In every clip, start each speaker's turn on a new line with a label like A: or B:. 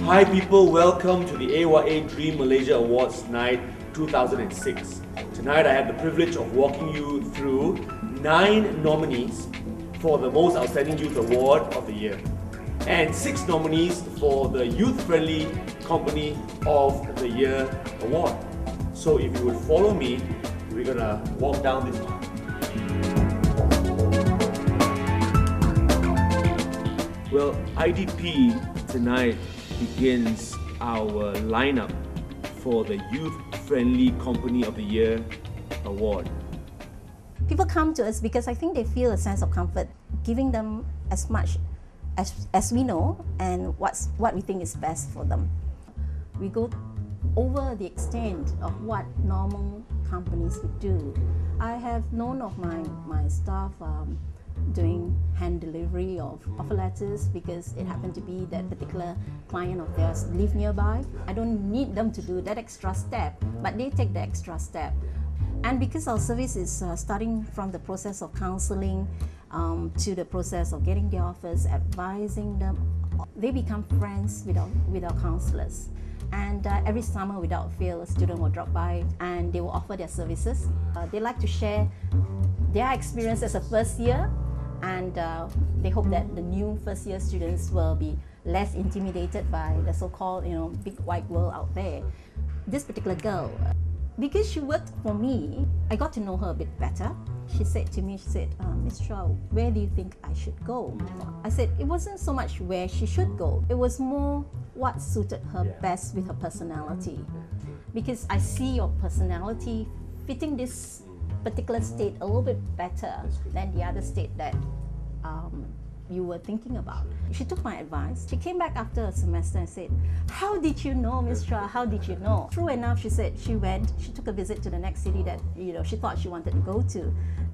A: Hi people, welcome to the AYA Dream Malaysia Awards Night 2006. Tonight I have the privilege of walking you through 9 nominees for the Most Outstanding Youth Award of the Year and 6 nominees for the Youth Friendly Company of the Year Award. So if you would follow me, we're gonna walk down this path. Well, IDP tonight begins our lineup for the Youth Friendly Company of the Year Award.
B: People come to us because I think they feel a sense of comfort, giving them as much as we know and what we think is best for them. We go over the extent of what normal companies would do. I have known of my staff doing hand delivery of offer letters because it happened to be that particular client of theirs live nearby. I don't need them to do that extra step, but they take the extra step. And because our service is starting from the process of counseling to the process of getting the offers, advising them, they become friends with our counselors. And every summer, without fail, a student will drop by and they will offer their services. They like to share their experience as a first year, and they hope that the new first year students will be less intimidated by the so-called big wide world out there. This particular girl, because she worked for me, I got to know her a bit better. She said to me, Miss Chua, where do you think I should go? I said it wasn't so much where she should go, it was more what suited her best with her personality. Because I see your personality fitting this particular state a little bit better than the other state that you were thinking about. She took my advice. She came back after a semester and said, how did you know, Miss Chua? How did you know? True enough, she said she took a visit to the next city that she thought she wanted to go to,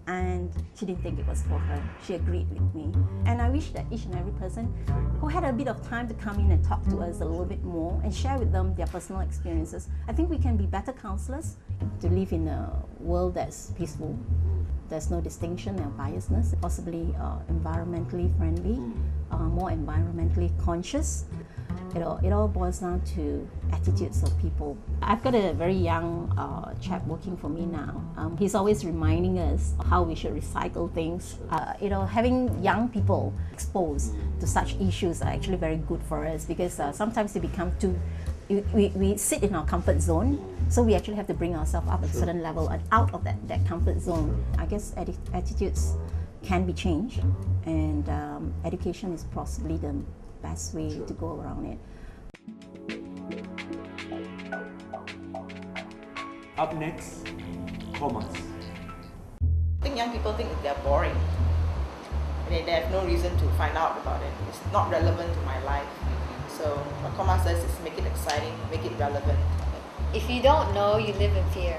B: and she didn't think it was for her. She agreed with me. And I wish that each and every person who had a bit of time to come in and talk to us a little bit more and share with them their personal experiences. I think we can be better counselors to live in a world that's peaceful. There's no distinction and biasness, possibly environmentally friendly, more environmentally conscious. It all boils down to attitudes of people. I've got a very young chap working for me now. He's always reminding us how we should recycle things. Having young people exposed to such issues are actually very good for us because sometimes they become we sit in our comfort zone, so we actually have to bring ourselves up at a certain level and out of that comfort zone. I guess attitudes can be changed, and education is possibly the best way to go around it.
A: Up next, commas.
C: I think young people think they're boring. They have no reason to find out about it. It's not relevant to my life. So what comma says is make it exciting, make it relevant.
D: If you don't know, you live in fear.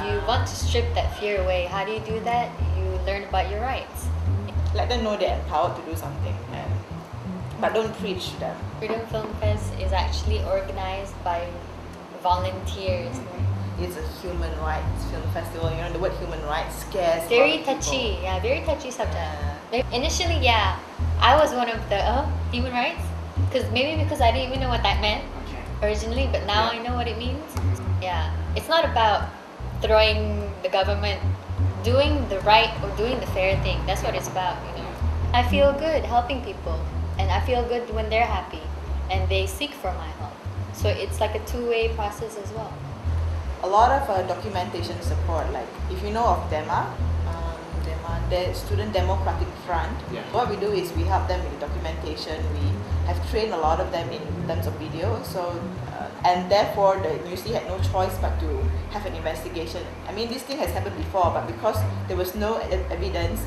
D: You want to strip that fear away. How do you do that? You learn about your rights.
C: Let them know they're empowered to do something, but don't preach to them.
D: Freedom Film Fest is actually organized by volunteers.
C: It's a human rights film festival. The word human rights scares
D: Very touchy, very touchy subject. Initially, I was one of the human rights, because I didn't even know what that meant originally, but now I know what it means. It's not about throwing the government, doing the right or doing the fair thing. That's what it's about. I feel good helping people, and I feel good when they're happy and they seek for my help. So it's like a two-way process as well.
C: A lot of documentation support, like if you know of DEMA, the Student Democratic Front. What we do is we help them with documentation. We have trained a lot of them in terms of video. So, and therefore the university had no choice but to have an investigation. I mean, this thing has happened before, but because there was no evidence,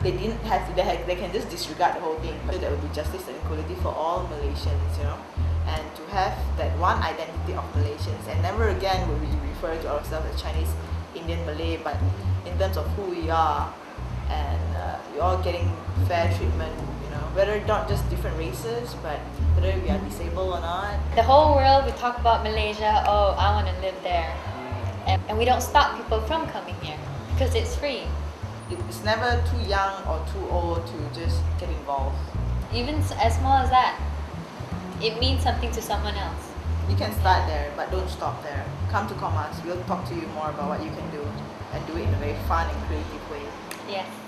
C: they can just disregard the whole thing. But there will be justice and equality for all Malaysians, and to have that one identity of Malaysians, and never again will we refer to ourselves as Chinese, Indian, Malay, but in terms of who we are, and we're all getting fair treatment, whether not just different races, but whether we are disabled or not.
D: The whole world, we talk about Malaysia, I want to live there. And we don't stop people from coming here because it's free.
C: It's never too young or too old to just get involved.
D: Even as small as that. it means something to someone else.
C: You can start there, but don't stop there. Come to Commerce. We'll talk to you more about what you can do and do it in a very fun and creative way.
D: Yes.